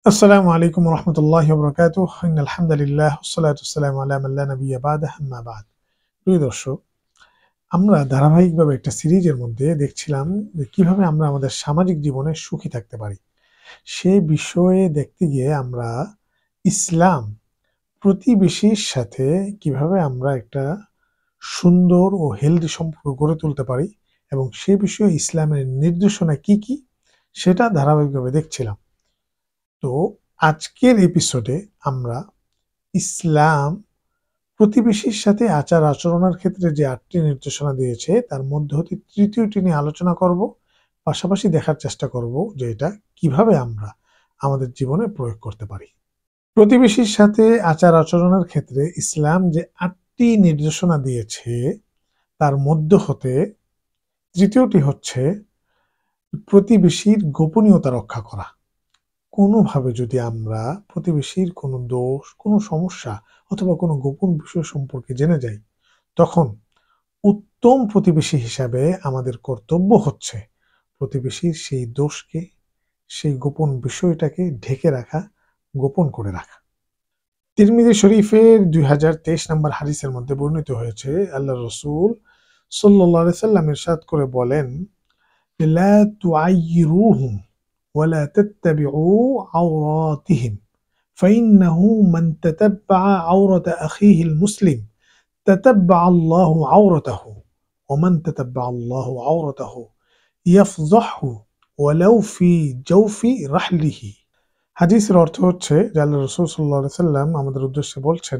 আসসালামু আলাইকুম রহমতুল্লাহি ওয়া বারাকাতুহু ইন্নাল হামদুলিল্লাহ ওয়াসসালাতু ওয়াসসালামু আলা মান লা নাবিয়্যা বা'দাহু আম্মা বা'দ। প্রিয় দর্শক, আমরা ধারাবাহিকভাবে একটা সিরিজের মধ্যে দেখছিলাম যে কিভাবে আমরা আমাদের সামাজিক জীবনে সুখী থাকতে পারি। সে বিষয়ে দেখতে গিয়ে আমরা ইসলাম প্রতিবেশীর সাথে কিভাবে আমরা একটা সুন্দর ও হেলদি সম্পর্ক গড়ে তুলতে পারি এবং সে বিষয়ে ইসলামের নির্দেশনা কি কি সেটা ধারাবাহিকভাবে দেখছিলাম। তো আজকের এপিসোডে আমরা ইসলাম প্রতিবেশীর সাথে আচার আচরণের ক্ষেত্রে যে ৮টি নির্দেশনা দিয়েছে তার মধ্যে হতে তৃতীয়টি নিয়ে আলোচনা করব। পাশাপাশি দেখার চেষ্টা করব যে এটা কিভাবে আমরা আমাদের জীবনে প্রয়োগ করতে পারি। প্রতিবেশীর সাথে আচার আচরণের ক্ষেত্রে ইসলাম যে ৮টি নির্দেশনা দিয়েছে তার মধ্য হতে তৃতীয়টি হচ্ছে প্রতিবেশীর গোপনীয়তা রক্ষা করা। কোনোভাবে যদি আমরা প্রতিবেশীর কোনো দোষ, কোনো সমস্যা অথবা কোনো গোপন বিষয় সম্পর্কে জেনে যাই, তখন উত্তম প্রতিবেশী হিসাবে আমাদের কর্তব্য হচ্ছে প্রতিবেশীর সেই দোষকে, সেই গোপন বিষয়টাকে ঢেকে রাখা, গোপন করে রাখা। তিরমিজি শরীফের 2023 নম্বর হাদিসের মধ্যে বর্ণিত হয়েছে, আল্লাহ রসুল সাল্লাল্লাহু আলাইহি সাল্লাম ইরশাদ করে বলেন, লা তুআইরুহুম ولا تتبعوا عوراتهم فإنه من تتبع عورة أخيه المسلم تتبع الله عورته ومن تتبع الله عورته يفضحه ولو في جوف رحله। হাদিসের অর্থ হচ্ছে যে আল্লাহ রাসূল সাল্লাল্লাহু আলাইহি সাল্লাম আমাদের উদ্দেশ্যে বলছেন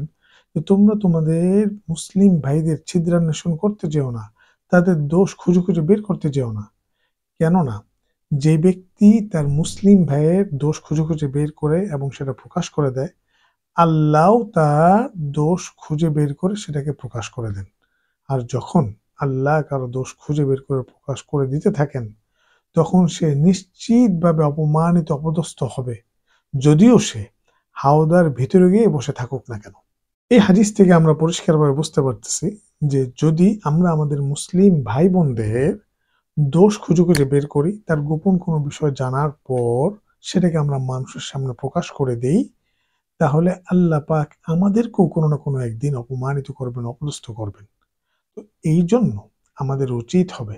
যে তোমরা তোমাদের মুসলিম ভাইদের ছিদ্রান্বেষণ করতে যেও না, তাদের দোষ খুঁজে খুঁজে বের করতে যেও না। কেননা যে ব্যক্তি তার মুসলিম ভাইয়ের দোষ খুঁজে খুঁজে বের করে এবং সেটা প্রকাশ করে দেয়, আল্লাহও তার দোষ খুঁজে বের করে সেটাকে প্রকাশ করে দেন। আর যখন আল্লাহ কারো দোষ খুঁজে বের করে প্রকাশ করে দিতে থাকেন, তখন সে নিশ্চিতভাবে অপমানিত, অপদস্থ হবে, যদিও সে হাওদার ভিতরে গিয়ে বসে থাকুক না কেন। এই হাদিস থেকে আমরা পরিষ্কারভাবে বুঝতে পারতেছি যে যদি আমরা আমাদের মুসলিম ভাই বোনদের দোষ খুঁজে খুঁজে বের করি, তার গোপন কোনো বিষয় জানার পর সেটাকে আমরা মানুষের সামনে প্রকাশ করে দেই, তাহলে আল্লাহ পাক আমাদেরকেও কোনো না কোনো একদিন অপমানিত করবেন, অপদস্থ করবেন। তো এই জন্য আমাদের উচিত হবে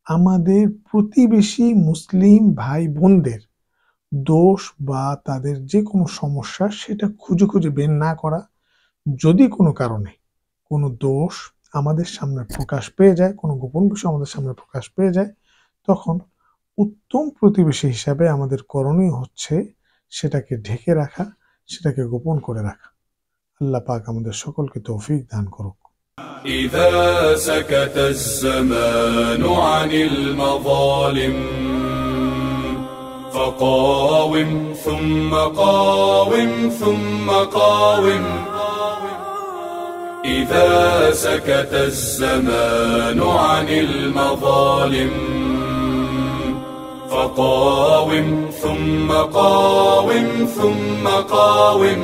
আমাদের প্রতিবেশী মুসলিম ভাই বোনদের দোষ বা তাদের যে কোনো সমস্যা সেটা খুঁজে খুঁজে বের না করা। যদি কোনো কারণে কোনো দোষ আমাদের সামনে প্রকাশ পেয়ে যায়, কোনো গোপন বিষয় আমাদের সামনে প্রকাশ পেয়ে যায়, তখন উত্তম প্রতিবেশী হিসাবে আমাদের করণীয় হচ্ছে সেটাকে ঢেকে রাখা, সেটাকে গোপন করে রাখা। আল্লাহ পাক আমাদের সকলকে তৌফিক দান করুক। إذا سكت الزمان عن المظالم فقاوم ثم قاوم ثم قاوم إذا سكت الزمان عن المظالم فقاوم ثم قاوم ثم قاوم